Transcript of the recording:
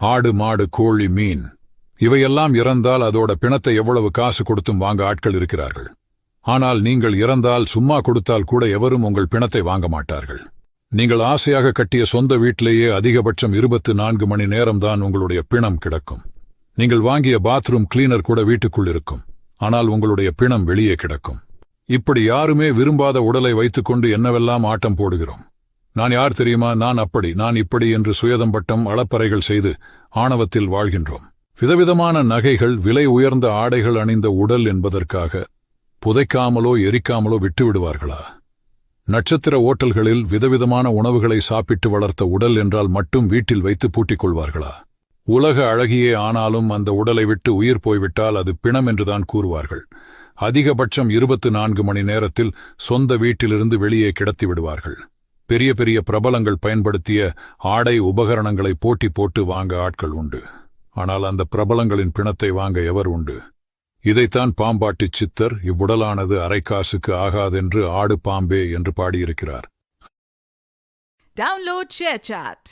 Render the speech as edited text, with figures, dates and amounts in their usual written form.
ஆடு, மாடு, கோழி, மீன் இவையெல்லாம் இறந்தால் அதோட பிணத்தை எவ்வளவு காசு கொடுத்தும் வாங்க ஆட்கள் இருக்கிறார்கள். ஆனால் நீங்கள் இறந்தால் சும்மா கொடுத்தால் கூட எவரும் உங்கள் பிணத்தை வாங்க மாட்டார்கள். நீங்கள் ஆசையாக கட்டிய சொந்த வீட்டிலேயே அதிகபட்சம் 24 மணி நேரம்தான் உங்களுடைய பிணம் கிடக்கும். நீங்கள் வாங்கிய பாத்ரூம் கிளீனர் கூட வீட்டுக்குள் இருக்கும். ஆனால் உங்களுடைய பிணம் வெளியே கிடக்கும். இப்படி யாருமே விரும்பாத உடலை வைத்துக்கொண்டு என்னவெல்லாம் ஆட்டம் போடுகிறோம். நான் யார் தெரியுமா, நான் அப்படி, நான் இப்படி என்று சுயதம்பட்டம் அளப்பறைகள் செய்து ஆணவத்தில் வாழ்கின்றோம். விதவிதமான நகைகள், விலை உயர்ந்த ஆடைகள் அணிந்த உடல் என்பதற்காக புதைக்காமலோ எரிக்காமலோ விட்டுவிடுவார்களா? நட்சத்திர ஓட்டல்களில் விதவிதமான உணவுகளை சாப்பிட்டு வளர்த்த உடல் என்றால் மட்டும் வீட்டில் வைத்து பூட்டிக் கொள்வார்களா? உலக அழகியே ஆனாலும் அந்த உடலை விட்டு உயிர் போய்விட்டால் அது பிணம் என்றுதான் கூறுவார்கள். அதிகபட்சம் 24 மணி நேரத்தில் சொந்த வீட்டிலிருந்து வெளியே கிடத்தி விடுவார்கள். பெரிய பெரிய பிரபலங்கள் பயன்படுத்திய ஆடை உபகரணங்களை போட்டி போட்டு வாங்க ஆட்கள் உண்டு. ஆனால் அந்த பிரபலங்களின் பிணத்தை வாங்க எவர் உண்டு? இதைத்தான் பாம்பாட்டி சித்தர் இவ்வுடலானது அரைக்காசுக்கு ஆகாதென்று ஆடு பாம்பே என்று பாடியிருக்கிறார். Download ShareChat.